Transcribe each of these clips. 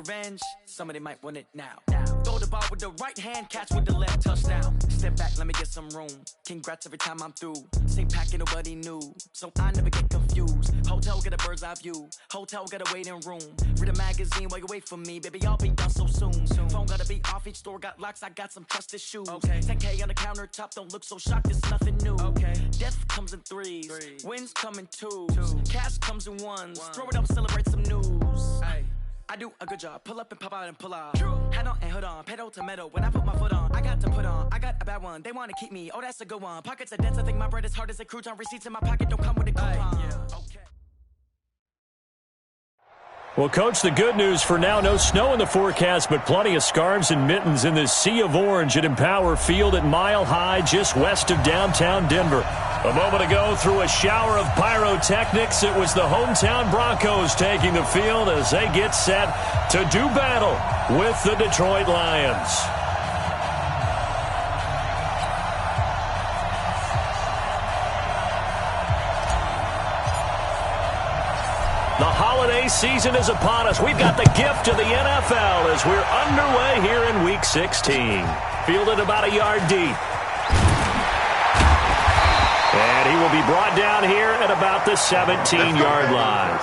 revenge, somebody might want it now. Throw the ball with the right hand, catch with the left, touchdown. Step back, let me get some room. Congrats every time I'm through. Same packing, nobody new, so I never get confused. Hotel get a bird's eye view. Hotel got a waiting room. Read a magazine while you wait for me, baby. I'll be done so soon. Phone gotta be off, each store got locks. I got some trusted shoes. 10K on the countertop, don't look so shocked. It's nothing new. Death comes in threes, wins come in twos, cash comes in ones. Throw it up, celebrate some news. I do a good job, pull up and pop out and pull out. Hat on and hood on, pedal to metal. When I put my foot on, I got to put on. I got a bad one, they wanna keep me. Oh, that's a good one. Pockets are dense, I think my bread is hard as a crouton. Receipts in my pocket don't come with a coupon. Well, Coach, the good news for now, no snow in the forecast, but plenty of scarves and mittens in this sea of orange at Empower Field at Mile High, just west of downtown Denver. A moment ago, through a shower of pyrotechnics, it was the hometown Broncos taking the field as they get set to do battle with the Detroit Lions. The holiday season is upon us. We've got the gift of the NFL as we're underway here in Week 16. Fielded about a yard deep. And he will be brought down here at about the 17-yard line.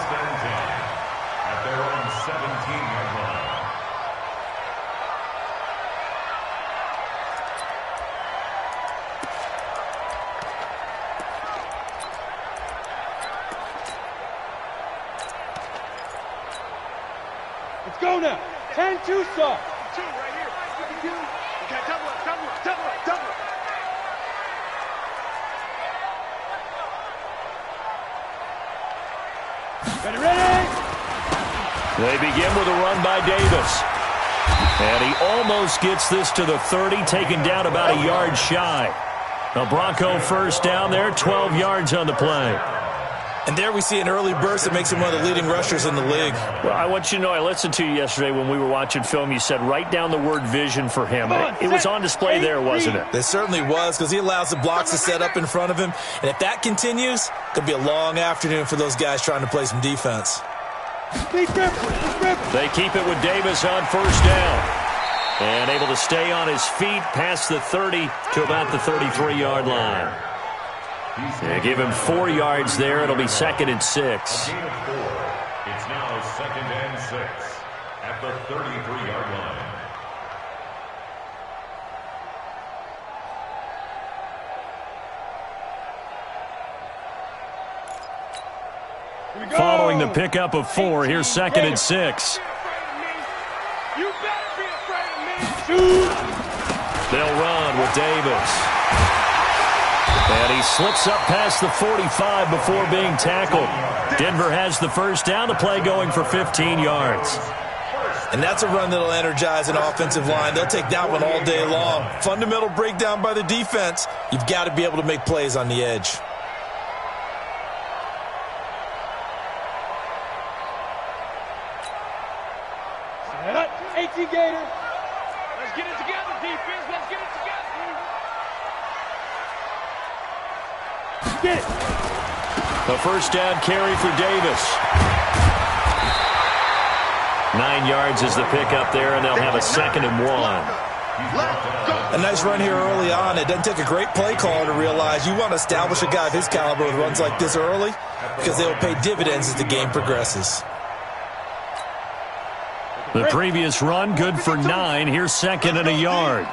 At their own 17-yard line. Let's go now. 10-2 start. 2 right here. Okay, double up, double up, double up, double up. Ready, ready! They begin with a run by Davis. And he almost gets this to the 30, taken down about a yard shy. A Bronco first down there, 12 yards on the play. And there we see an early burst that makes him one of the leading rushers in the league. Well, I want you to know, I listened to you yesterday when we were watching film. You said write down the word vision for him. It was on display there, wasn't it? It certainly was, because he allows the blocks to set up in front of him. And if that continues, it could be a long afternoon for those guys trying to play some defense. They keep it with Davis on first down. And able to stay on his feet past the 30 to about the 33-yard line. They give him 4 yards there. It'll be 2nd and 6. A gain of 4. It's now 2nd and 6 at the 33-yard line. Following the pickup of 4, here's 2nd and 6. You better be afraid of me. They'll run with Davis. And he slips up past the 45 before being tackled. Denver has the first down. The play going for 15 yards. And that's a run that'll energize an offensive line. They'll take that one all day long. Fundamental breakdown by the defense. You've got to be able to make plays on the edge. Set up. 18 Gator. Let's get it together, defense. Let's get it together. Get it. A first down carry for Davis. 9 yards is the pickup there, and they'll have a 2nd and 1. A nice run here early on. It doesn't take a great play caller to realize you want to establish a guy of his caliber with runs like this early because they will pay dividends as the game progresses. The previous run, good for 9. Here's 2nd and a yard.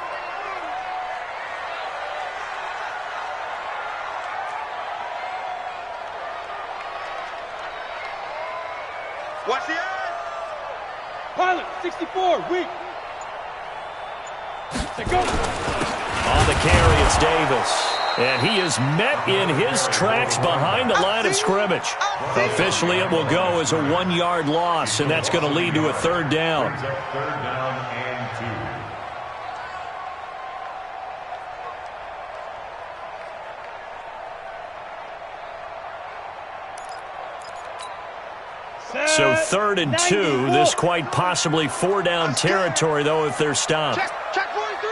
Watch the edge. Pilot, 64, weak. Let's go. On the carry, it's Davis. And he is met in his tracks behind the line of scrimmage. Officially, it will go as a 1-yard loss, and that's going to lead to a 3rd down. 3rd down and 2. So 3rd and 2. This quite possibly 4-down territory, though, if they're stopped. Check 43.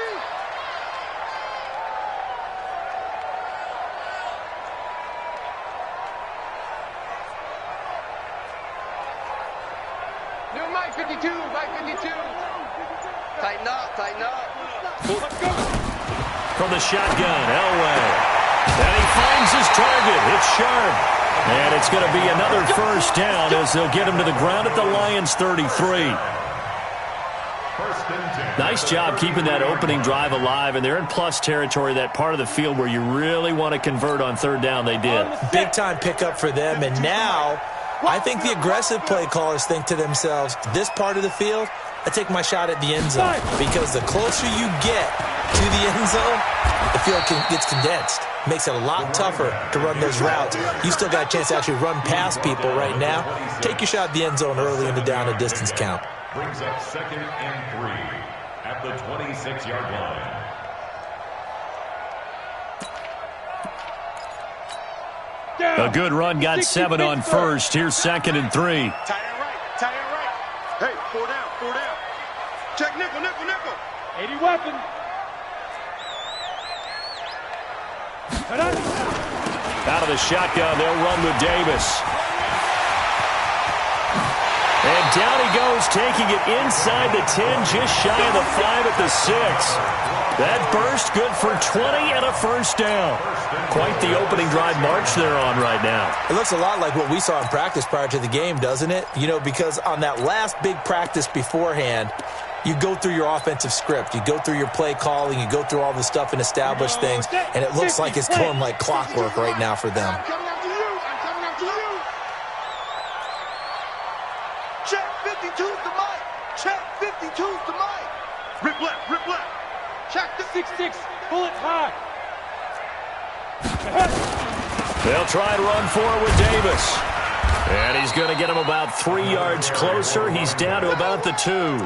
New Mike 52, Mike 52. Tighten up, tighten up. From the shotgun, Elway. And he finds his target. It's sharp. And it's going to be another first down as they'll get him to the ground at the Lions' 33. Nice job keeping that opening drive alive, and they're in plus territory, that part of the field where you really want to convert on third down. They did. Big-time pickup for them, and now I think the aggressive play callers think to themselves, this part of the field, I take my shot at the end zone, because the closer you get to the end zone, the field gets condensed. Makes it a lot tougher to run those routes. You still got a chance to actually run past people right now. Take your shot at the end zone early in the down and distance count. Brings up 2nd and 3 at the 26-yard line. A good run, got 7 on first. Here's 2nd and 3. Tie it right, tie it right. Hey, 4 down, 4 down. Check nickel, nickel, nickel. 80 weapon. Out of the shotgun, they'll run with Davis. And down he goes, taking it inside the 10, just shy of the 5 at the 6. That burst good for 20 and a first down. Quite the opening drive march they're on right now. It looks a lot like what we saw in practice prior to the game, doesn't it? You know, because on that last big practice beforehand, you go through your offensive script. You go through your play calling. You go through all the stuff and establish things. And it looks like it's going like clockwork right now for them. I'm coming after you. I'm coming after you. Check 52's the mic. Check 52's the mic. Rip left, rip left. Check the 6-6. Bullets high. They'll try and run forward with Davis. And he's going to get him about 3 yards closer. He's down to about the 2.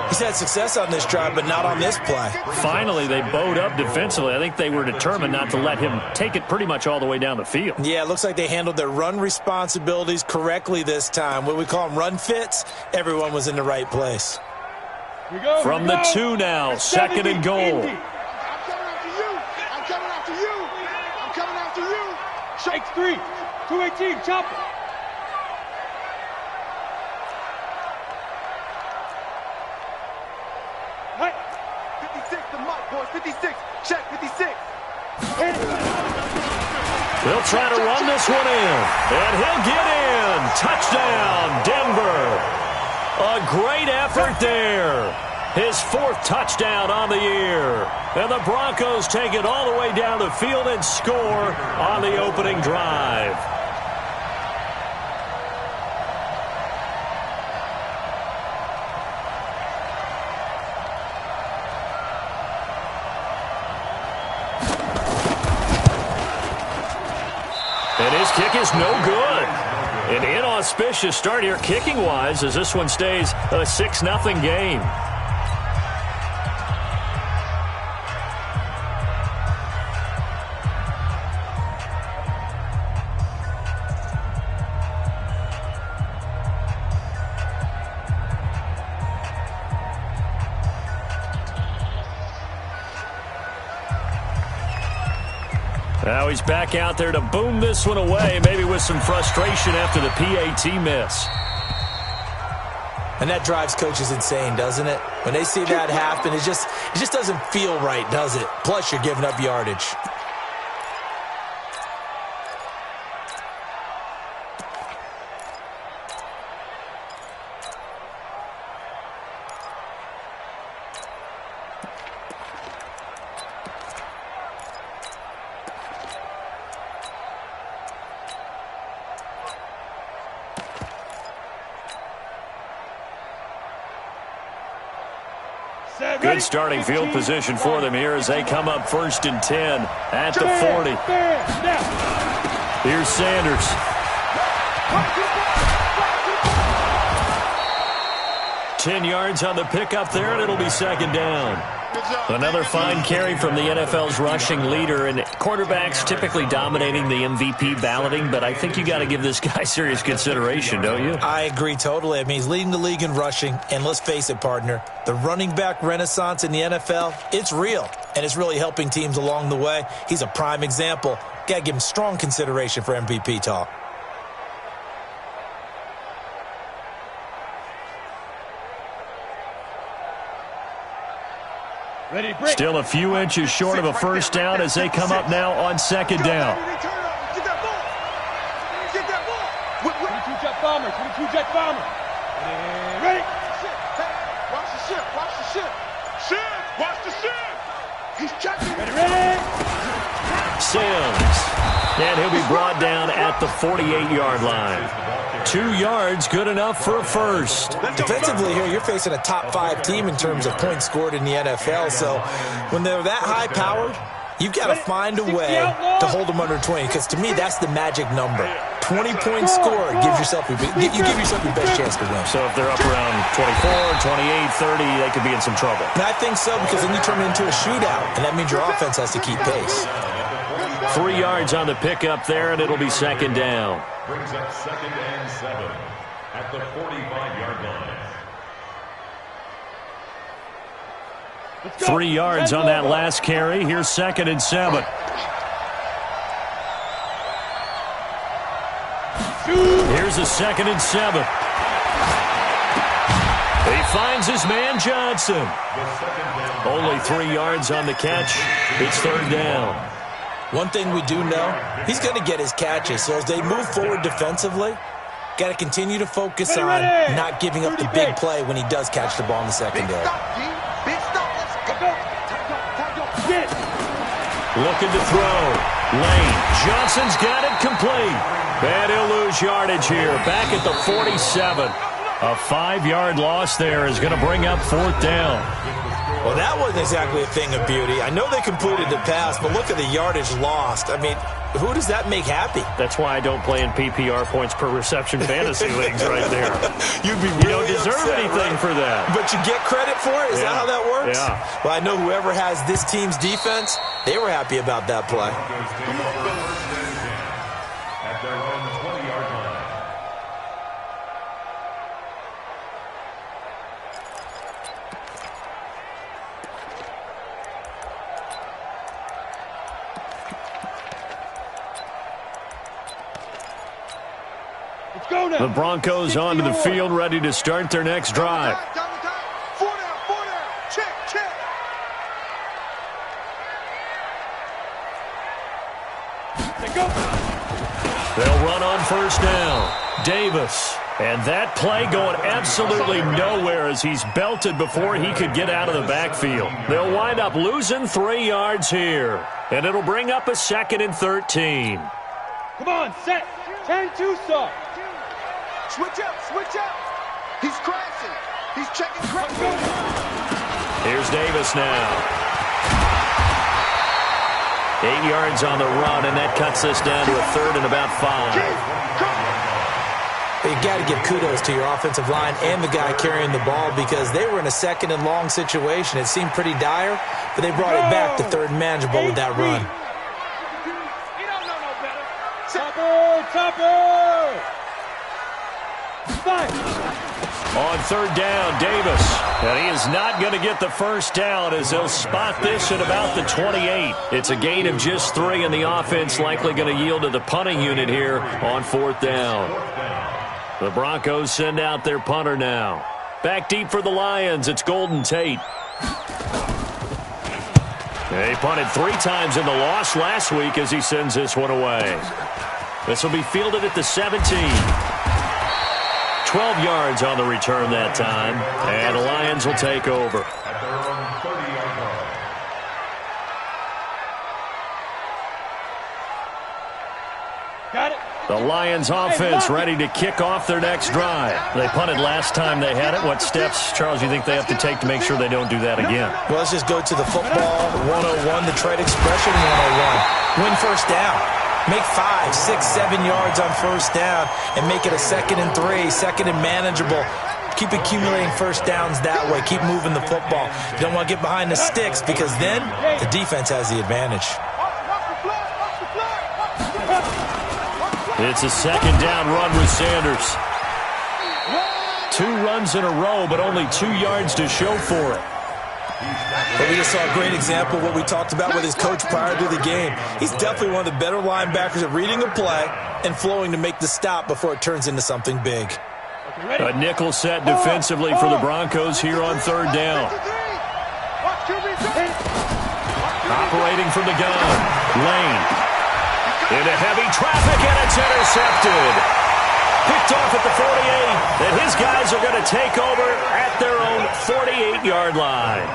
He's had success on this drive, but not on this play. Finally, they bowed up defensively. I think they were determined not to let him take it pretty much all the way down the field. Yeah, it looks like they handled their run responsibilities correctly this time. What we call them run fits, everyone was in the right place. From the 2 now, 2nd and goal. I'm coming after you. I'm coming after you. I'm coming after you. Shakes 3. 218, chopper. Hey. 56, the mic, boys. 56. Check 56. They'll try to run this one in. And he'll get in. Touchdown, Denver. A great effort there. His 4th touchdown on the year. And the Broncos take it all the way down the field and score on the opening drive. And his kick is no good. An inauspicious start here kicking-wise as this one stays a 6-0 game. Now he's back out there to boom this one away, maybe with some frustration after the PAT miss. And that drives coaches insane, doesn't it? When they see that happen, it just doesn't feel right, does it? Plus, you're giving up yardage. Good starting field position for them here as they come up 1st and 10 at the 40. Here's Sanders. Ten yards on the pickup there, and it'll be 2nd down. Another fine carry from the NFL's rushing leader, and quarterbacks typically dominating the MVP balloting, but I think you got to give this guy serious consideration, don't you? I agree totally. I mean, he's leading the league in rushing, and let's face it, partner, the running back renaissance in the NFL, it's real, and it's really helping teams along the way. He's a prime example. Got to give him strong consideration for MVP talk. Still a few inches short of a first down as they come up now on second down. Get that ball. Get that ball. 22 jet bomber. 22 jet bomber. Ready? Hey, watch the ship. Watch the ship. Ship. Watch the ship. He's checking. Ready? Sims. And he'll be brought down at the 48-yard line. 2 yards, good enough for a first. Defensively here, you're facing a top-5 team in terms of points scored in the NFL. So when they're that high-powered, you've got to find a way to hold them under 20. Because to me, that's the magic number. 20 points scored gives yourself your best chance to win. So if they're up around 24, 28, 30, they could be in some trouble. And I think so, because then you turn it into a shootout, and that means your offense has to keep pace. 3 yards on the pickup there, and it'll be second down. Brings up 2nd and 7 at the 45-yard line. 3 yards on that last carry. Here's 2nd and 7. Here's a 2nd and 7. He finds his man Johnson. Only 3 yards on the catch. It's third down. One thing we do know, he's going to get his catches. So as they move forward defensively, got to continue to focus on not giving up the big play when he does catch the ball in the secondary. Big stop. Let's go. Looking to throw. Lane. Johnson's got it complete. And he'll lose yardage here. Back at the 47. A 5-yard loss there is going to bring up fourth down. Well, that wasn't exactly a thing of beauty. I know they completed the pass, but look at the yardage lost. I mean, who does that make happy? That's why I don't play in PPR points per reception fantasy leagues right there. You'd be You really don't deserve upset, anything right? for that. But you get credit for it? Is that how that works? Yeah. Well, I know whoever has this team's defense, they were happy about that play. At their own 20-yard line. The Broncos onto the field, ready to start their next drive. Four down. Check. They'll run on first down. Davis. And that play going absolutely nowhere as he's belted before he could get out of the backfield. They'll wind up losing 3 yards here. And it'll bring up a 2nd and 13. Come on, set. 10-2 start. Switch up. He's crashing. He's checking crashing. Here's Davis now. 8 yards on the run, and that cuts this down to a 3rd and about 5. You got to give kudos to your offensive line and the guy carrying the ball because they were in a 2nd and long situation. It seemed pretty dire, but they brought it back to 3rd and manageable with that run. You don't know no better. Topper. On 3rd down, Davis. And he is not going to get the first down as they'll spot this at about the 28. It's a gain of just 3, and the offense likely going to yield to the punting unit here on 4th down. The Broncos send out their punter now. Back deep for the Lions, it's Golden Tate. They punted 3 times in the loss last week as he sends this one away. This will be fielded at the 17. 12 yards on the return that time, and the Lions will take over. At their own 30-yard line. Got it. The Lions offense ready to kick off their next drive. They punted last time they had it. What steps, Charles, do you think they have to take to make sure they don't do that again? Well, let's just go to the football 101, the trade expression 101. Win first down. Make 5, 6, 7 yards on first down and make it a 2nd and 3, 2nd and manageable. Keep accumulating first downs that way. Keep moving the football. You don't want to get behind the sticks because then the defense has the advantage. It's a 2nd down run with Sanders. 2 runs in a row, but only 2 yards to show for it. But we just saw a great example of what we talked about with his coach prior to the game. He's definitely one of the better linebackers at reading a play and flowing to make the stop before it turns into something big. A nickel set defensively for the Broncos here on 3rd down. Operating from the gun. Lane. Into heavy traffic, and it's intercepted. Picked off at the 48, and his guys are going to take over at their own 48-yard line.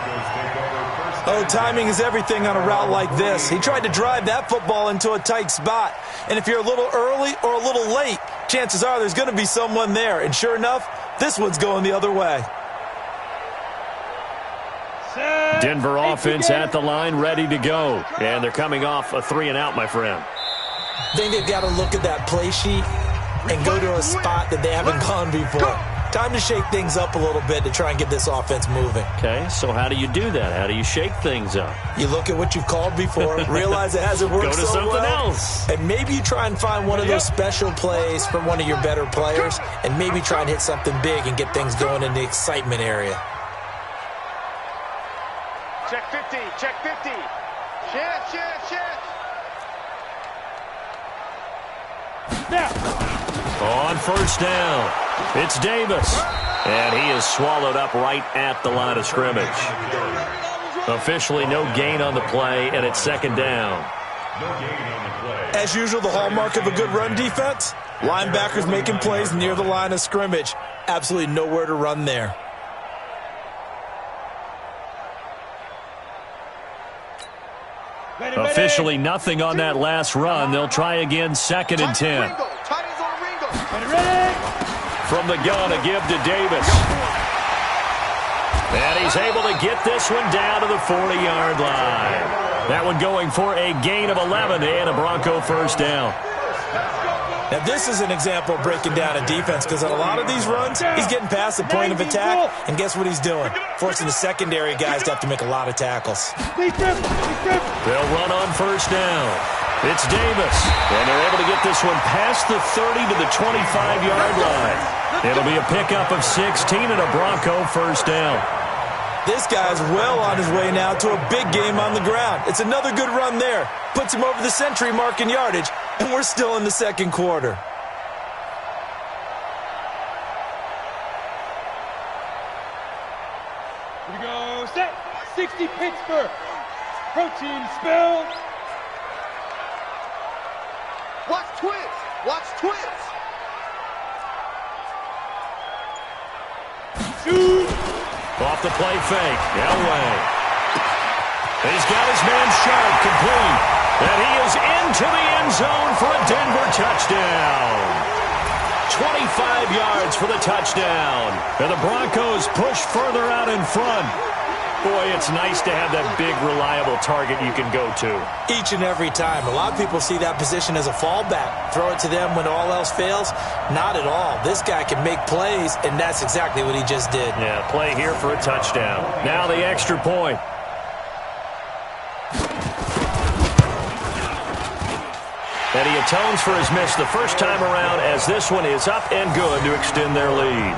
Oh, timing is everything on a route like this. He tried to drive that football into a tight spot. And if you're a little early or a little late, chances are there's going to be someone there. And sure enough, this one's going the other way. Denver offense at the line, ready to go. And they're coming off a 3-and-out, my friend. I think they've got to look at that play sheet and go to a spot that they haven't gone before. Time to shake things up a little bit to try and get this offense moving. Okay, so how do you do that? How do you shake things up? You look at what you've called before, realize it hasn't worked so well. Go to something else. And maybe you try and find one of those special plays from one of your better players, and maybe try and hit something big and get things going in the excitement area. Check 50, check 50. Shit. On first down, it's Davis. And he is swallowed up right at the line of scrimmage. Officially no gain on the play, and it's second down. As usual, the hallmark of a good run defense, linebackers making plays near the line of scrimmage. Absolutely nowhere to run there. Officially nothing on that last run. They'll try again, 2nd and 10. From the gun, a give to Davis. And he's able to get this one down to the 40-yard line. That one going for a gain of 11 and a Bronco first down. Now, this is an example of breaking down a defense, because on a lot of these runs, he's getting past the point of attack, and guess what he's doing? Forcing the secondary guys to have to make a lot of tackles. They'll run on first down. It's Davis, and they're able to get this one past the 30 to the 25-yard line. It'll be a pickup of 16 and a Bronco first down. This guy's well on his way now to a big game on the ground. It's another good run there. Puts him over the century mark in yardage, and we're still in the second quarter. Here we go, set. 60 Pittsburgh. Protein spill. Watch twist. Watch twist. Shoot. Off the play fake. Elway. He's got his man Sharp complete. And he is into the end zone for a Denver touchdown. 25 yards for the touchdown. And the Broncos push further out in front. Boy, it's nice to have that big, reliable target you can go to. Each and every time. A lot of people see that position as a fallback. Throw it to them when all else fails. Not at all. This guy can make plays, and that's exactly what he just did. Yeah, play here for a touchdown. Now the extra point. And he atones for his miss the first time around, as this one is up and good to extend their lead.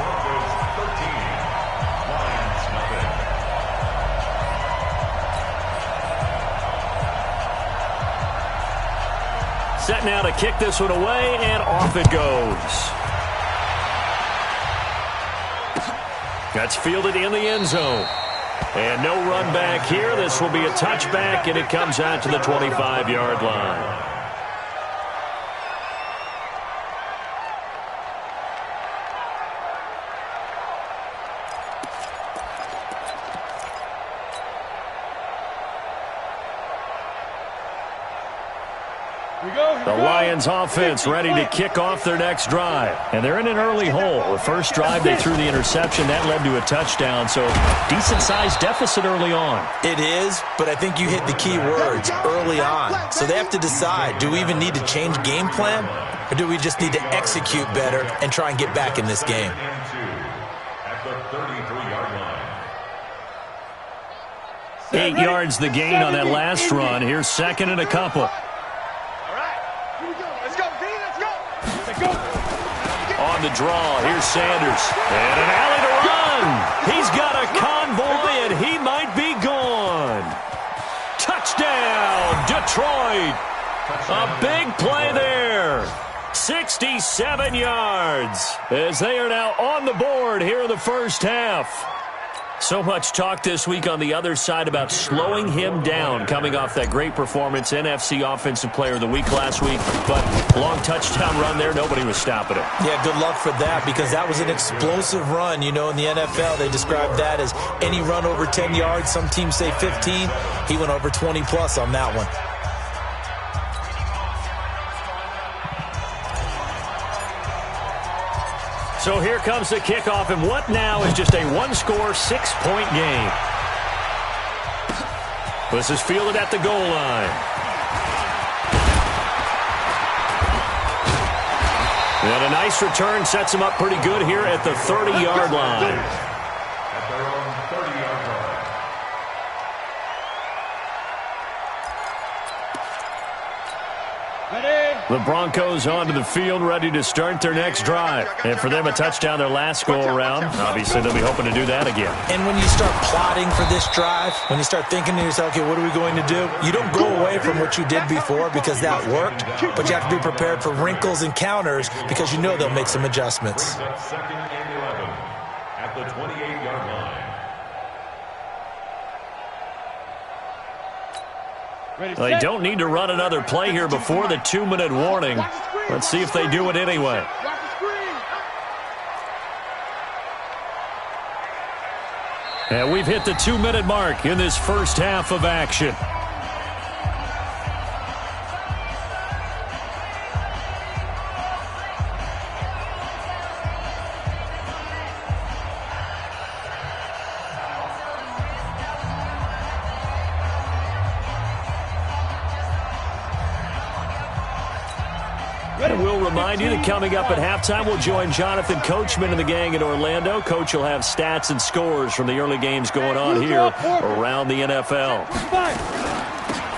Set now to kick this one away, and off it goes. That's fielded in the end zone. And no run back here. This will be a touchback, and it comes out to the 25-yard line. The Lions offense ready to kick off their next drive. And they're in an early hole. The first drive, they threw the interception. That led to a touchdown, so decent-sized deficit early on. It is, but I think you hit the key words, early on. So they have to decide, do we even need to change game plan, or do we just need to execute better and try and get back in this game? At the 33-yard line. 8 yards the gain on that last run. Here's second and a couple. On the draw, here's Sanders. And an alley to run. He's got a convoy, and he might be gone. Touchdown, Detroit. A big play there. 67 yards as they are now on the board here in the first half. So much talk this week on the other side about slowing him down, coming off that great performance, NFC Offensive Player of the Week last week. But long touchdown run there, nobody was stopping it. Yeah, good luck for that, because that was an explosive run. You know, in the NFL, they describe that as any run over 10 yards. Some teams say 15. He went over 20-plus on that one. So here comes the kickoff, and what now is just a one-score, 6-point game. This is fielded at the goal line. And a nice return sets him up pretty good here at the 30-yard line. At their own 30-yard line. The Broncos onto the field, ready to start their next drive. And for them, a touchdown their last go-around. Obviously, they'll be hoping to do that again. And when you start plotting for this drive, when you start thinking to yourself, okay, what are we going to do? You don't go away from what you did before because that worked, but you have to be prepared for wrinkles and counters because you know they'll make some adjustments. Brings up 2nd and 11 at the 28-yard line. They don't need to run another play here before the 2-minute warning. Let's see if they do it anyway. And we've hit the 2-minute mark in this first half of action. And we'll remind you that coming up at halftime, we'll join Jonathan Coachman and the gang in Orlando. Coach will have stats and scores from the early games going on here around the NFL.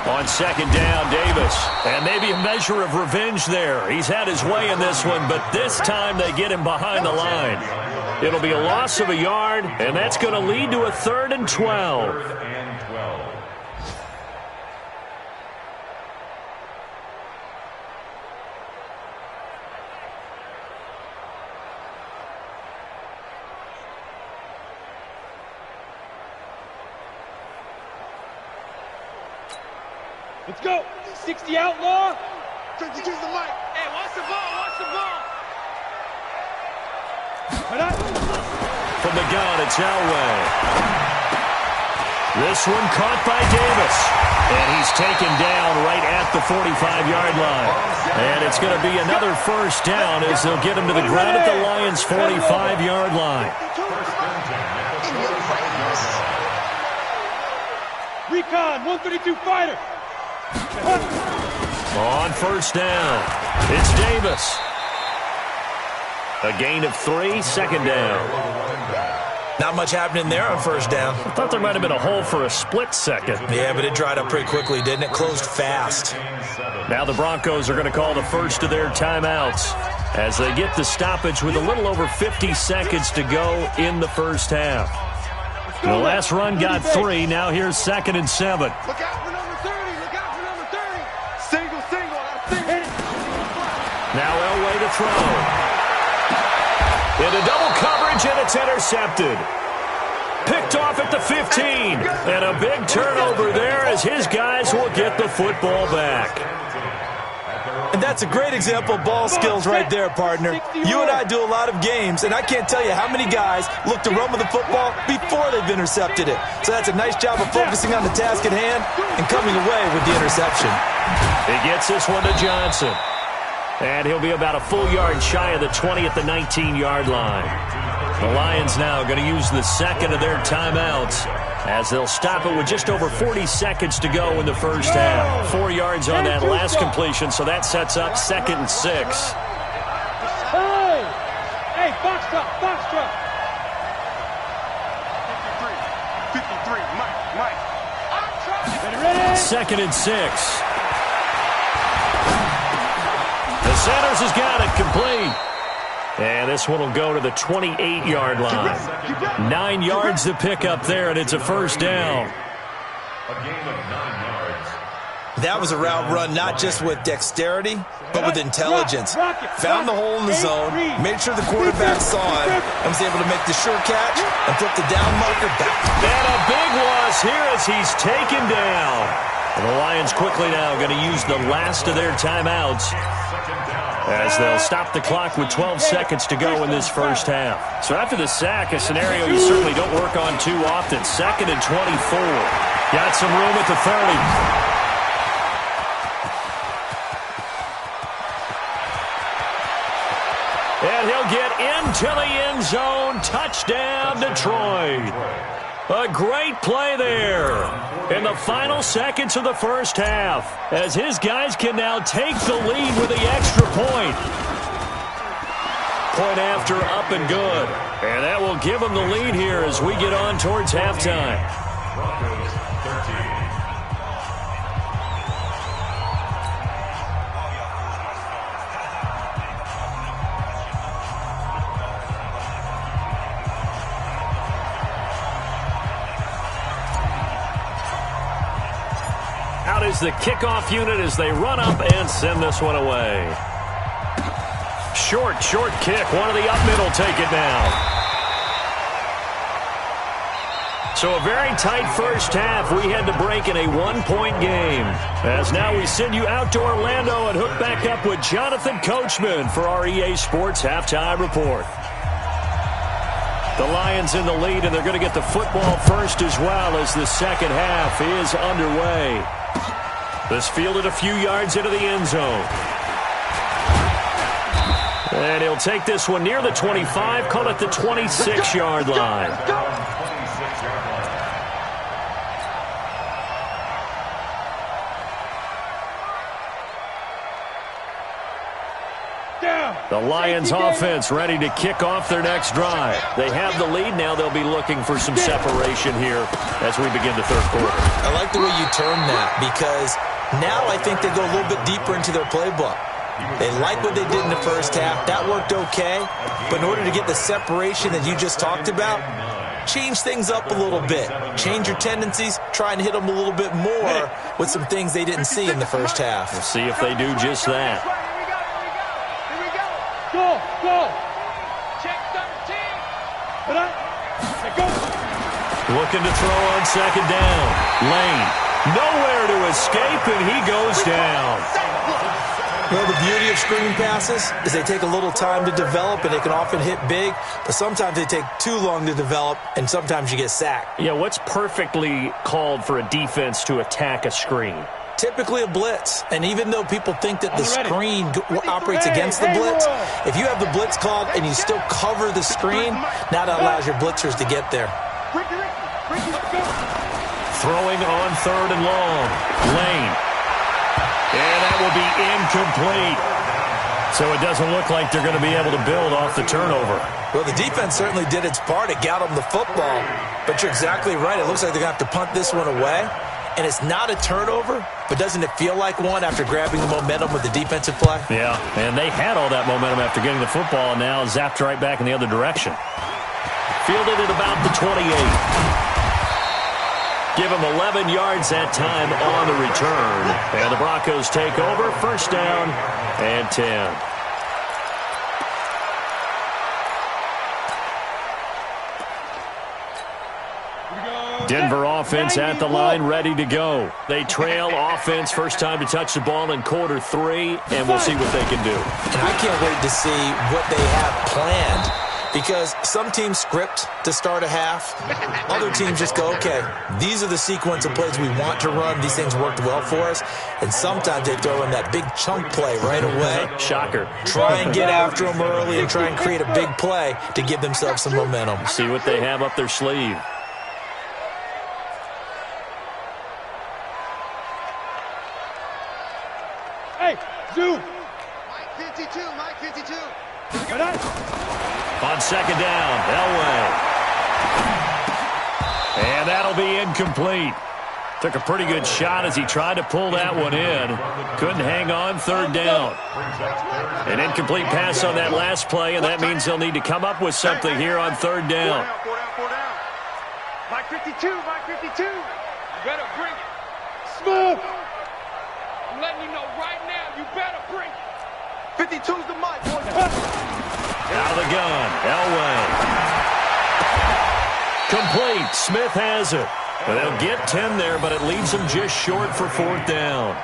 On 2nd down, Davis. And maybe a measure of revenge there. He's had his way in this one, but this time they get him behind the line. It'll be a loss of a yard, and that's going to lead to a 3rd and 12. 3rd and 12. Let's go. 60 outlaw. 52's the mic. Hey, watch the ball. Watch the ball. From the gun, it's Elway. This one caught by Davis. And he's taken down right at the 45-yard line. And it's going to be another first down as they'll get him to the ground at the Lions' 45-yard line. Recon, 132 fighter. On 1st down, it's Davis. A gain of 3, 2nd down. Not much happening there on 1st down. I thought there might have been a hole for a split second. Yeah, but it dried up pretty quickly, didn't it? Closed fast. Now the Broncos are going to call the first of their timeouts as they get the stoppage with a little over 50 seconds to go in the first half. The last run got 3. Now here's 2nd and 7. Look out for number 30. Look out for number 30. Single, single. Hit it. Now Elway to throw. Into double coverage, and it's intercepted. Picked off at the 15. And a big turnover there as his guys will get the football back. And that's a great example of ball skills right there, partner. You and I do a lot of games, and I can't tell you how many guys look to run with the football before they've intercepted it. So that's a nice job of focusing on the task at hand and coming away with the interception. He gets this one to Johnson. And he'll be about a full yard shy of the 20 at the 19-yard line. The Lions now going to use the second of their timeouts as they'll stop it with just over 40 seconds to go in the first half. 4 yards on that last completion, so that sets up 2nd and 6. Hey, Foxtrot, Foxtrot. 53, Mike. 2nd and 6. The Sanders has got it complete. And this one will go to the 28-yard line. 9 yards to pick up there, and it's a first down. A gain of 9 yards. That was a route run not just with dexterity, but with intelligence. Found the hole in the zone, made sure the quarterback saw it, and was able to make the sure catch and flip the down marker back. And a big loss here as he's taken down. And the Lions quickly now going to use the last of their timeouts as they'll stop the clock with 12 seconds to go in this first half. So after the sack, a scenario you certainly don't work on too often. 2nd and 24. Got some room at the 30. And he'll get into the end zone. Touchdown, Detroit. A great play there in the final seconds of the first half as his guys can now take the lead with the extra point. Point after, up and good. And that will give them the lead here as we get on towards halftime. Broncos 13. Out is the kickoff unit as they run up and send this one away. Short kick. One of the up middle take it now. So a very tight first half. We had to break in a one-point game. As now we send you out to Orlando and hook back up with Jonathan Coachman for our EA Sports Halftime Report. The Lions in the lead, and they're going to get the football first as well as the second half is underway. This fielded a few yards into the end zone. And he'll take this one near the 25, call it the 26-yard line. The Lions offense ready to kick off their next drive. They have the lead. Now they'll be looking for some separation here as we begin the third quarter. I like the way you turn that because now I think they go a little bit deeper into their playbook. They like what they did in the first half. That worked okay. But in order to get the separation that you just talked about, change things up a little bit. Change your tendencies. Try and hit them a little bit more with some things they didn't see in the first half. We'll see if they do just that. Go! Check 13. Go! Looking to throw on second down. Lane, nowhere to escape, and he goes down. Well, the beauty of screen passes is they take a little time to develop, and they can often hit big, but sometimes they take too long to develop, and sometimes you get sacked. Yeah, what's perfectly called for a defense to attack a screen? Typically a blitz, and even though people think that the screen operates against the blitz, if you have the blitz called and you still cover the screen, now that allows your blitzers to get there. Throwing on third and long. Lane. And that will be incomplete. So it doesn't look like they're going to be able to build off the turnover. Well, the defense certainly did its part. It got them the football, but you're exactly right. It looks like they're going to have to punt this one away. And it's not a turnover, but doesn't it feel like one after grabbing the momentum with the defensive play? Yeah, and they had all that momentum after getting the football and now zapped right back in the other direction. Fielded at about the 28. Give him 11 yards that time on the return. And the Broncos take over, first down and 10. Denver offense at the line, ready to go. They trail offense, first time to touch the ball in quarter 3, and we'll see what they can do. And I can't wait to see what they have planned because some teams script to start a half. Other teams just go, okay, these are the sequence of plays we want to run. These things worked well for us. And sometimes they throw in that big chunk play right away. Shocker. Try and get after them early and try and create a big play to give themselves some momentum. See what they have up their sleeve. Hey, Zoo! Mike 52. On second down, Elway. And that'll be incomplete. Took a pretty good shot as he tried to pull that one in. Couldn't hang on, third down. An incomplete pass on that last play, and that means they'll need to come up with something here on third down. Four down. Mike 52. You better bring it. Smoke! letting you know right now, you better bring it. 52's the mic, boys. Out of the gun, Elway. Complete. Smith has it. Well, they'll get 10 there, but it leaves them just short for fourth down.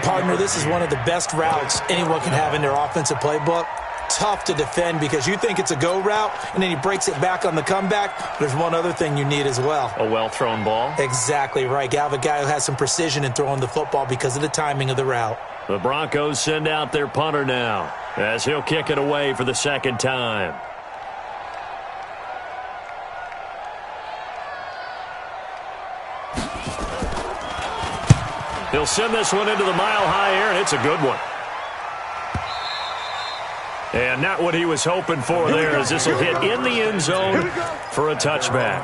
Partner, this is one of the best routes anyone can have in their offensive playbook. Tough to defend because you think it's a go route, and then he breaks it back on the comeback. There's one other thing you need as well. A well-thrown ball. Exactly right. You have a guy who has some precision in throwing the football because of the timing of the route. The Broncos send out their punter now as he'll kick it away for the second time. He'll send this one into the mile-high air, and it's a good one. And not what he was hoping for there, as this will hit in the end zone for a touchback.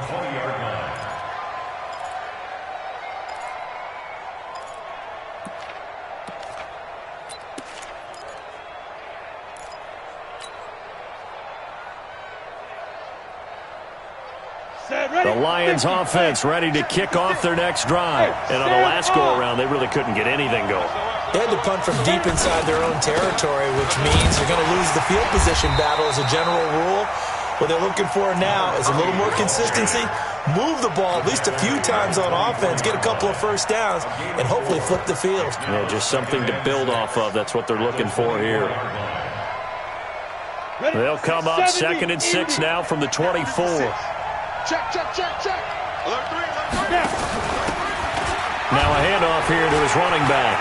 The Lions offense ready to kick off their next drive. And on the last go-around, they really couldn't get anything going. They had to punt from deep inside their own territory, which means you're going to lose the field position battle as a general rule. What they're looking for now is a little more consistency, move the ball at least a few times on offense, get a couple of first downs, and hopefully flip the field. Yeah, just something to build off of. That's what they're looking for here. They'll come up 2nd and 6 now from the 24. Check. Alert 3. Now a handoff here to his running back.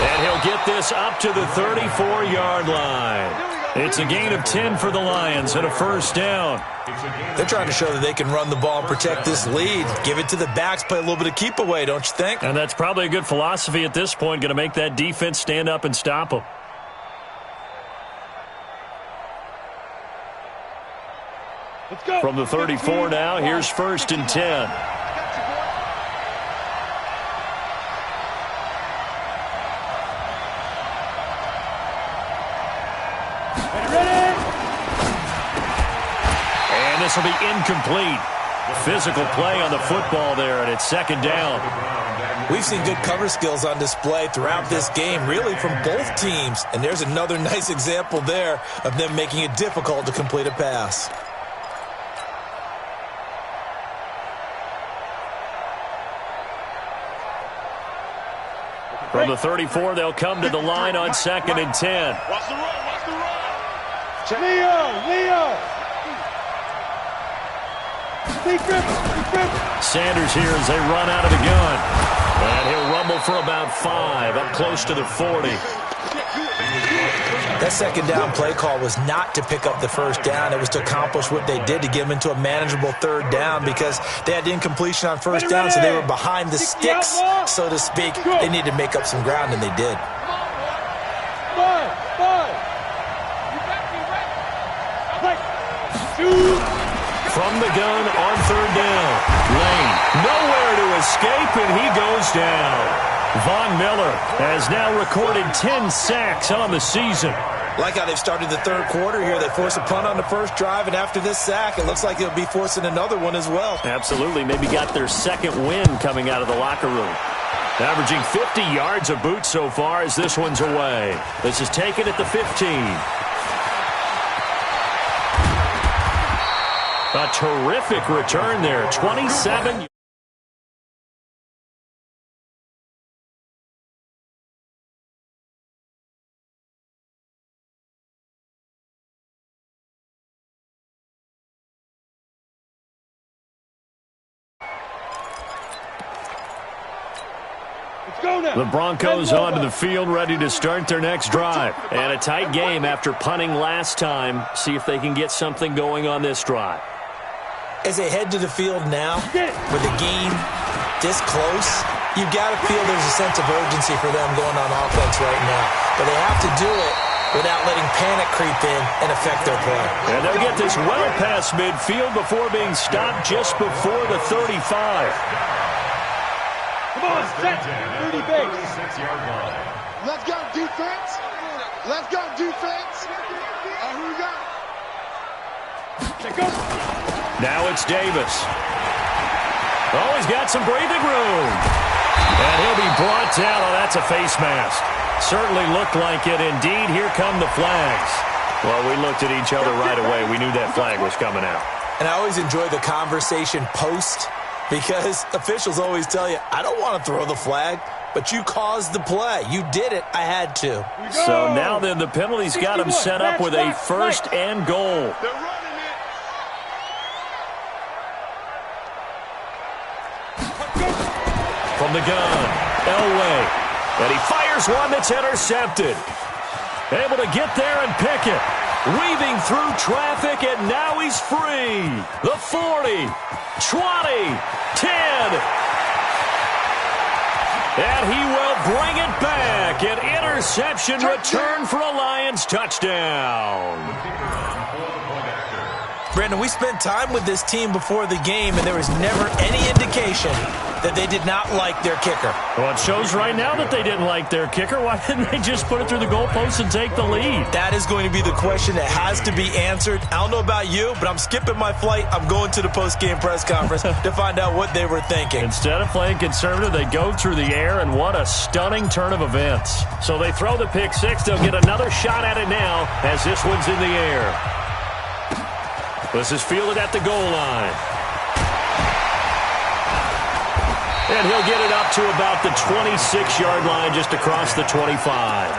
And he'll get this up to the 34-yard line. It's a gain of 10 for the Lions and a first down. They're trying to show that they can run the ball and protect this lead. Give it to the backs, play a little bit of keep away, don't you think? And that's probably a good philosophy at this point, going to make that defense stand up and stop them. Let's go. From the 34 now, here's 1st and 10. And this will be incomplete. Physical play on the football there, and it's 2nd down. We've seen good cover skills on display throughout this game, really from both teams. And there's another nice example there of them making it difficult to complete a pass. From the 34, they'll come to the line on 2nd and 10. Watch the run. Leo. Sanders here as they run out of the gun. And he'll rumble for about 5, up close to the 40. That 2nd down play call was not to pick up the first down. It was to accomplish what they did, to get them into a manageable 3rd down, because they had incompletion on first down, so they were behind the sticks, so to speak. They needed to make up some ground, and they did. From the gun on 3rd down. Lane, nowhere to escape, and he goes down. Von Miller has now recorded 10 sacks on the season. Like how they've started the 3rd quarter here. They force a punt on the first drive, and after this sack, it looks like they'll be forcing another one as well. Absolutely. Maybe got their 2nd win coming out of the locker room. Averaging 50 yards a boot so far as this one's away. This is taken at the 15. A terrific return there. 27. The Broncos onto the field, ready to start their next drive. And a tight game after punting last time. See if they can get something going on this drive. As they head to the field now, with the game this close, you've got to feel there's a sense of urgency for them going on offense right now. But they have to do it without letting panic creep in and affect their play. And they'll get this well past midfield before being stopped just before the 35. Come on, set. 30 base. Let's go, defense. Let's go, defense. Who we got? Check up. Now it's Davis. Oh, he's got some breathing room. And he'll be brought down. Oh, that's a face mask. Certainly looked like it. Indeed, here come the flags. Well, we looked at each other right away. We knew that flag was coming out. And I always enjoy the conversation post because officials always tell you, I don't want to throw the flag, but you caused the play. You did it. I had to. So now then the penalty's got him set up with a first and goal. From the gun, Elway. And he fires one that's intercepted. Able to get there and pick it. Weaving through traffic, and now he's free. The 40, 20, 10. And he will bring it back. An interception return for a Lions touchdown. Brandon, we spent time with this team before the game, and there was never any indication that they did not like their kicker. Well, it shows right now that they didn't like their kicker. Why didn't they just put it through the goalpost and take the lead? That is going to be the question that has to be answered. I don't know about you, but I'm skipping my flight. I'm going to the post-game press conference to find out what they were thinking. Instead of playing conservative, they go through the air, and what a stunning turn of events. So they throw the pick six. They'll get another shot at it now as this one's in the air. This is fielded at the goal line. And he'll get it up to about the 26-yard line, just across the 25.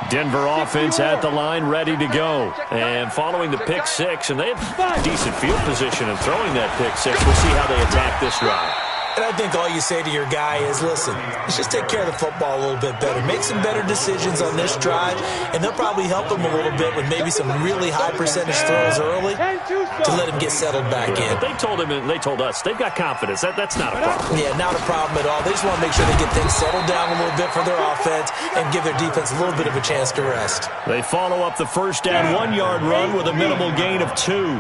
Denver offense at the line, ready to go. And following the pick six, and they have decent field position in throwing that pick six. We'll see how they attack this drive. And I think all you say to your guy is, listen, let's just take care of the football a little bit better. Make some better decisions on this drive, and they'll probably help him a little bit with maybe some really high percentage throws early to let him get settled back in. They told him, and they told us, they've got confidence. That's not a problem. Yeah, not a problem at all. They just want to make sure they get things settled down a little bit for their offense and give their defense a little bit of a chance to rest. They follow up the first down 1-yard run with a minimal gain of 2. A gain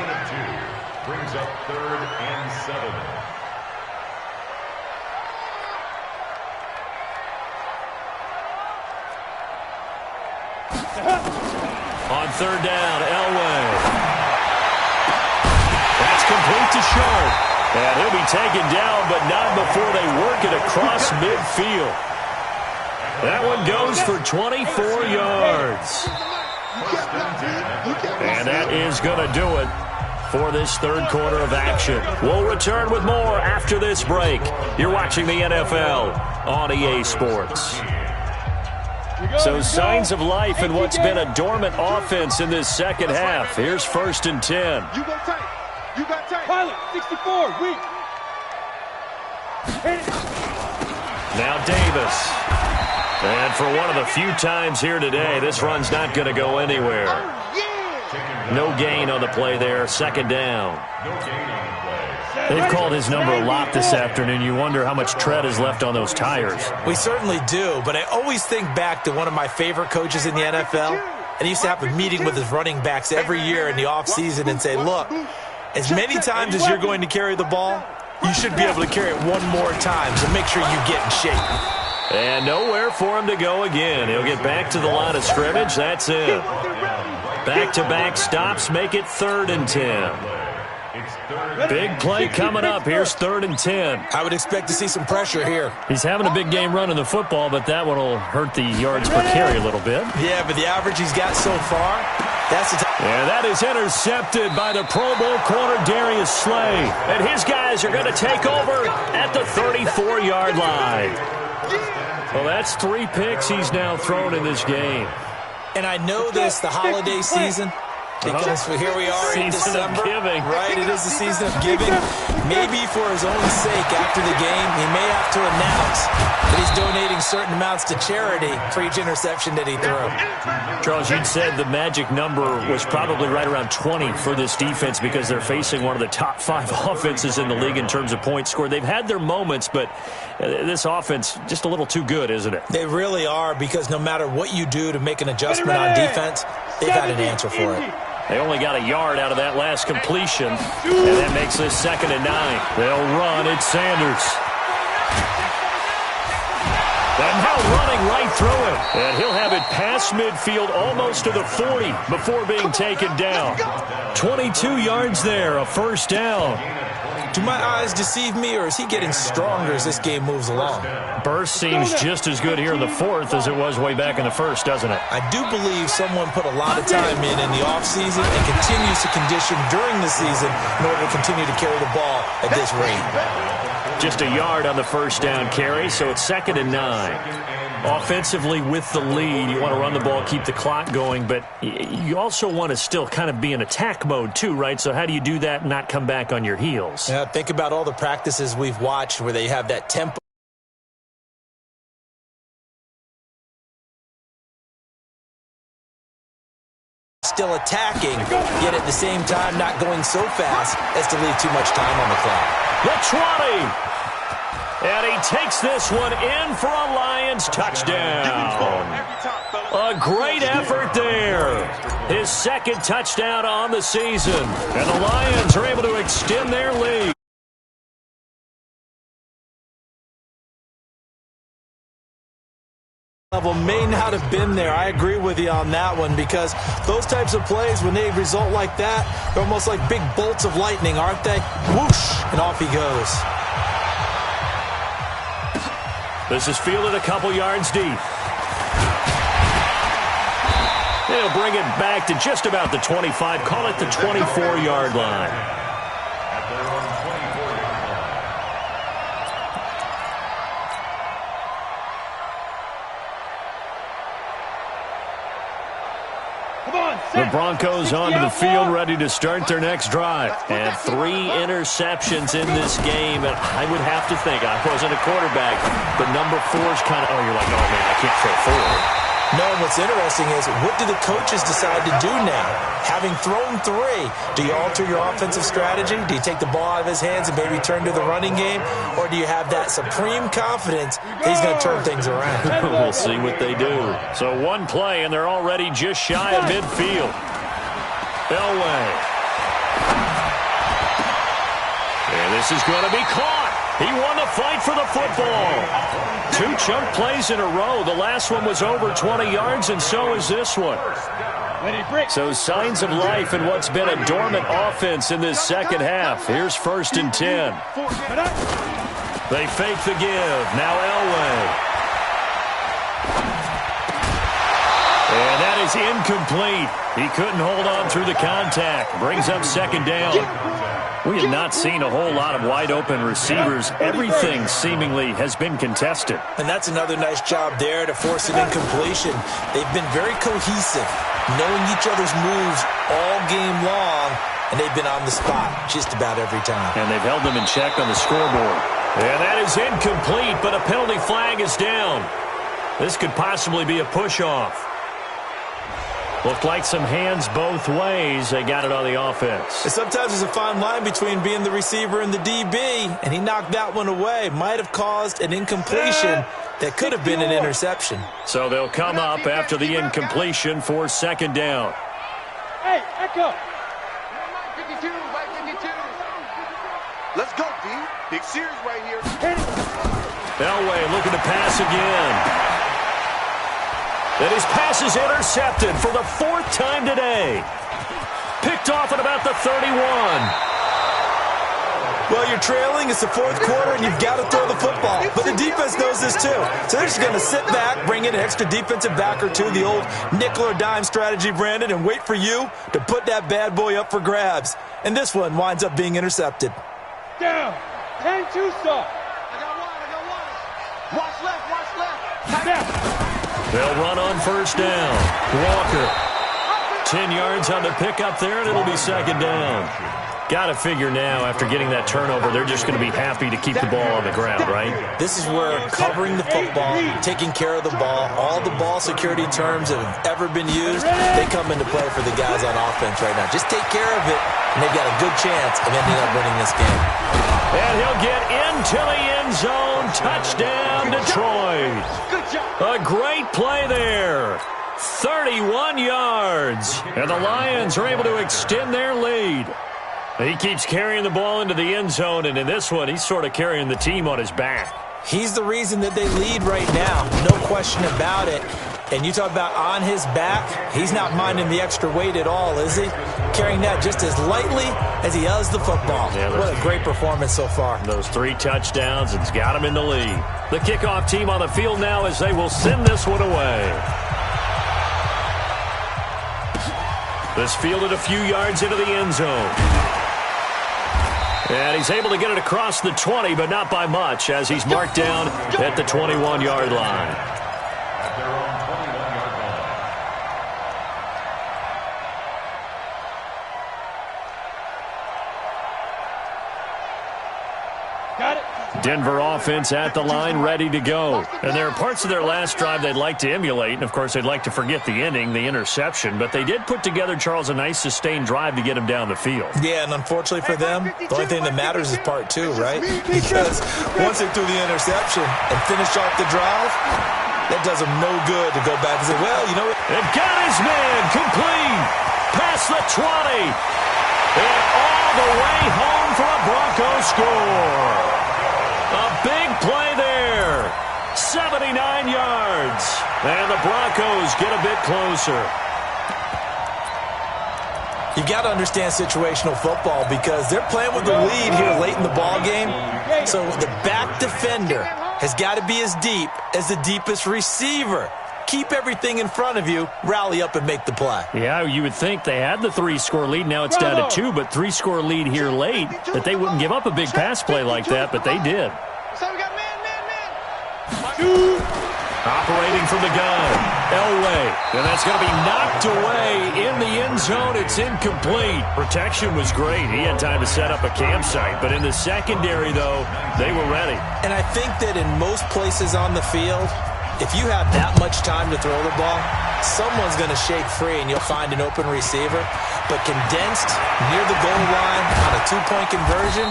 of 2 brings up 3rd and 7. On 3rd down, Elway. That's complete to Sharp. And he'll be taken down, but not before they work it across midfield. That one goes for 24 yards. And that is going to do it for this third quarter of action. We'll return with more after this break. You're watching the NFL on EA Sports. So signs of life in what's been a dormant offense in this second half. Here's 1st and 10. You got tight. You got tight. Pilot, 64, weak. Now Davis. And for one of the few times here today, this run's not going to go anywhere. No gain on the play there. 2nd down. No gain on the play. They've called his number a lot this afternoon. You wonder how much tread is left on those tires. We certainly do, but I always think back to one of my favorite coaches in the NFL, and he used to have a meeting with his running backs every year in the offseason and say, look, as many times as you're going to carry the ball, you should be able to carry it one more time, so make sure you get in shape. And nowhere for him to go again. He'll get back to the line of scrimmage. That's it. Back-to-back stops make it 3rd and 10. Big play coming up. Here's 3rd and 10. I would expect to see some pressure here. He's having a big game running the football, but that one will hurt the yards per carry a little bit. Yeah, but the average he's got so far, that's the time. And that is intercepted by the Pro Bowl corner Darius Slay. And his guys are going to take over at the 34-yard line. Well, that's 3 picks he's now thrown in this game. And I know this, the holiday season, because here we are in December, right? It is the season of giving. Maybe for his own sake, after the game, he may have to announce that he's donating certain amounts to charity for each interception that he threw. Charles, you'd said the magic number was probably right around 20 for this defense because they're facing one of the top 5 offenses in the league in terms of points scored. They've had their moments, but this offense just a little too good, isn't it? They really are, because no matter what you do to make an adjustment on defense, they've got an answer for it. They only got a yard out of that last completion, and that makes this 2nd and 9. They'll run. It's Sanders. And now running right through him. And he'll have it past midfield almost to the 40 before being taken down. 22 yards there, a first down. Do my eyes deceive me, or is he getting stronger as this game moves along? Burst seems just as good here in the fourth as it was way back in the first, doesn't it? I do believe someone put a lot of time in the offseason and continues to condition during the season in order to continue to carry the ball at this rate. Just a yard on the first down carry, so it's 2nd and 9. Offensively with the lead, you want to run the ball, keep the clock going, but you also want to still kind of be in attack mode too, right? So how do you do that and not come back on your heels? Yeah, think about all the practices we've watched where they have that tempo. Still attacking, yet at the same time not going so fast as to leave too much time on the clock. The 20! And he takes this one in for a Lions touchdown. A great effort there. His 2nd touchdown on the season. And the Lions are able to extend their lead. Level may not have been there. I agree with you on that one, because those types of plays, when they result like that, they're almost like big bolts of lightning, aren't they? Whoosh, and off he goes. This is fielded a couple yards deep. They'll bring it back to just about the 25. Call it the 24-yard line. At their own 24-yard line. The Broncos onto the field, ready to start their next drive. And 3 interceptions in this game. And I would have to think, I wasn't a quarterback, but number 4 is kind of, you're like, oh, man, I can't throw 4. No, what's interesting is, what do the coaches decide to do now? Having thrown 3, do you alter your offensive strategy? Do you take the ball out of his hands and maybe turn to the running game? Or do you have that supreme confidence that he's going to turn things around? We'll see what they do. So 1 play, and they're already just shy of midfield. Elway. And this is going to be caught. He won the fight for the football. 2 chunk plays in a row. The last one was over 20 yards, and so is this one. So signs of life in what's been a dormant offense in this second half. Here's 1st and 10. They fake the give. Now Elway. And that is incomplete. He couldn't hold on through the contact. Brings up 2nd down. We have not seen a whole lot of wide-open receivers. Everything seemingly has been contested. And that's another nice job there to force an incompletion. They've been very cohesive, knowing each other's moves all game long, and they've been on the spot just about every time. And they've held them in check on the scoreboard. And that is incomplete, but a penalty flag is down. This could possibly be a push-off. Looked like some hands both ways. They got it on the offense. And sometimes there's a fine line between being the receiver and the DB, and he knocked that one away. Might have caused an incompletion that could have been an interception. So they'll come up after the incompletion for 2nd down. Hey, Echo. 52, right 52. Let's go, D. Big series right here. Elway looking to pass again. And his pass is intercepted for the 4th time today. Picked off at about the 31. Well, you're trailing. It's the 4th quarter, and you've got to throw the football. But the defense knows this, too. So they're just going to sit back, bring in an extra defensive back or 2, the old nickel or dime strategy, Brandon, and wait for you to put that bad boy up for grabs. And this one winds up being intercepted. Down. 10-2 stop. I got one. Watch left. Down. They'll run on 1st down. Walker. 10 yards on the pickup there, and it'll be 2nd down. Got to figure now, after getting that turnover, they're just going to be happy to keep the ball on the ground, right? This is where covering the football, taking care of the ball, all the ball security terms that have ever been used, they come into play for the guys on offense right now. Just take care of it, and they've got a good chance of ending up winning this game. And he'll get into the end zone. Touchdown, Detroit. A great play there. 31 yards. And the Lions are able to extend their lead. He keeps carrying the ball into the end zone, and in this one, he's sort of carrying the team on his back. He's the reason that they lead right now. No question about it. And you talk about on his back, he's not minding the extra weight at all, is he? Carrying that just as lightly as he does the football. Yeah, what a great performance so far. Those 3 touchdowns, it's got him in the lead. The kickoff team on the field now as they will send this one away. This fielded a few yards into the end zone. And he's able to get it across the 20, but not by much, as he's marked down at the 21-yard line. At their own 21-yard line. Got it. Denver offense at the line, ready to go. And there are parts of their last drive they'd like to emulate, and of course they'd like to forget the ending, the interception, but they did put together, Charles, a nice sustained drive to get him down the field. Yeah, and unfortunately for them, the only thing that matters is part 2, right? Because once they threw the interception and finished off the drive, that does them no good to go back and say, well, you know what? And got his man complete past the 20 and all the way home for a Broncos score. A big play there. 79 yards. And the Broncos get a bit closer. You got to understand situational football because they're playing with the lead here late in the ball game. So the back defender has got to be as deep as the deepest receiver. Keep everything in front of you, rally up and make the play. Yeah, you would think they had the 3-score lead. Now it's down to 2, but 3-score lead here late, that they wouldn't give up a big pass play like that, but they did. So we got man. Operating from the gun, Elway, and that's going to be knocked away in the end zone. It's incomplete. Protection was great. He had time to set up a campsite, but in the secondary, though, they were ready. And I think that in most places on the field, if you have that much time to throw the ball, someone's going to shake free and you'll find an open receiver. But condensed near the goal line on a 2-point conversion,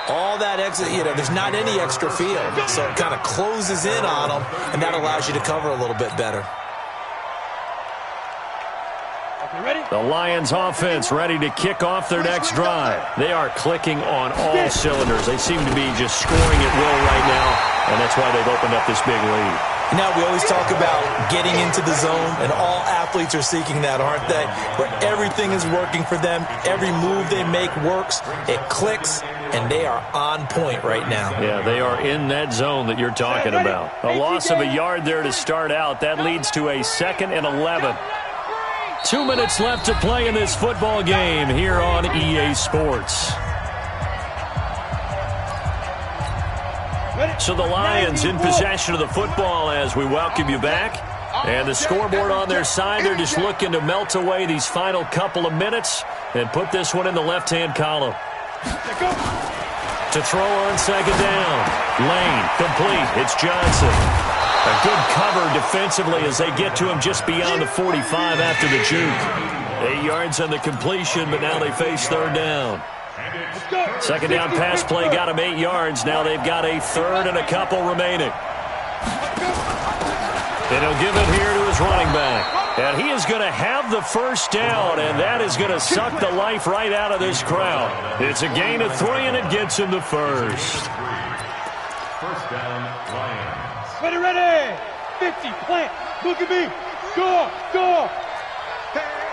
all that exit, there's not any extra field. So it kind of closes in on them, and that allows you to cover a little bit better. The Lions offense ready to kick off their next drive. They are clicking on all cylinders. They seem to be just scoring at will right now, and that's why they've opened up this big lead. Now, we always talk about getting into the zone, and all athletes are seeking that, aren't they? Where everything is working for them, every move they make works, it clicks, and they are on point right now. Yeah, they are in that zone that you're talking about. A loss of a yard there to start out. That leads to a 2nd and 11. 2 minutes left to play in this football game here on EA Sports. So the Lions in possession of the football as we welcome you back. And the scoreboard on their side, they're just looking to melt away these final couple of minutes and put this one in the left-hand column. To throw on 2nd down. Lane, complete. It's Johnson. A good cover defensively as they get to him just beyond the 45 after the juke. 8 yards on the completion, but now they face 3rd down. 2nd down pass play got him 8 yards. Now they've got a 3rd and a couple remaining. And he'll give it here to his running back. And he is going to have the 1st down, and that is going to suck the life right out of this crowd. It's a gain of 3, and it gets him the 1st. 1st down, Lions. Ready. 50, plant. Look at me. Go. Hey.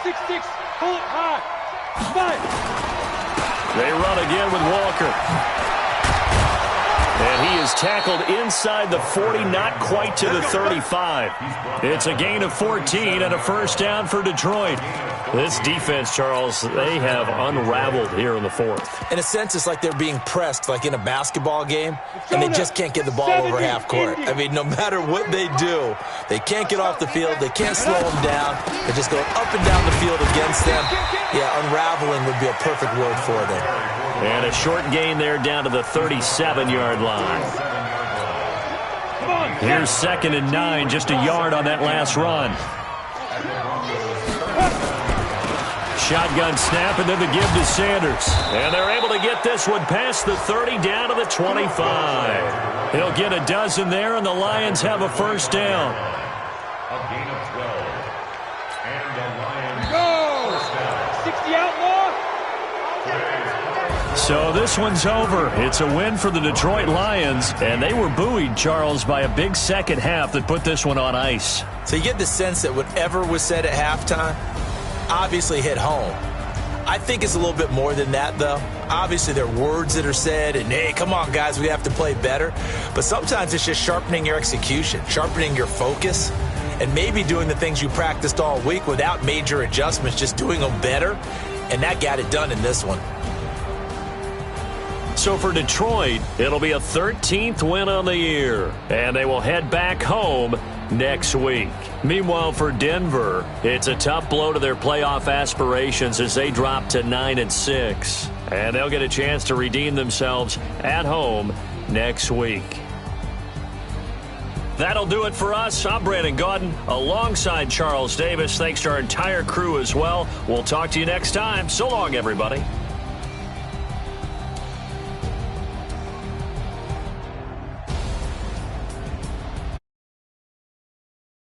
6-6, pull it high. 5. They run again with Walker. And he is tackled inside the 40, not quite to the 35. It's a gain of 14 and a 1st down for Detroit. This defense, Charles, they have unraveled here in the 4th. In a sense, it's like they're being pressed like in a basketball game, and they just can't get the ball over half court. I mean, no matter what they do, they can't get off the field. They can't slow them down. They're just going up and down the field against them. Yeah, unraveling would be a perfect word for them. And a short gain there down to the 37-yard line. Here's 2nd and 9, just a yard on that last run. Shotgun snap, and then the give to Sanders. And they're able to get this one past the 30 down to the 25. He'll get a dozen there, and the Lions have a 1st down. A gain of 12. And the Lions Go! 60 outlaw. So this one's over. It's a win for the Detroit Lions, and they were buoyed, Charles, by a big second half that put this one on ice. So you get the sense that whatever was said at halftime obviously hit home. I think it's a little bit more than that, though. Obviously, there are words that are said, and, hey, come on, guys, we have to play better. But sometimes it's just sharpening your execution, sharpening your focus, and maybe doing the things you practiced all week without major adjustments, just doing them better. And that got it done in this one. So for Detroit, it'll be a 13th win on the year, and they will head back home next week. Meanwhile, for Denver, it's a tough blow to their playoff aspirations as they drop to 9-6, and they'll get a chance to redeem themselves at home next week. That'll do it for us. I'm Brandon Gaudin alongside Charles Davis. Thanks to our entire crew as well. We'll talk to you next time. So long, everybody.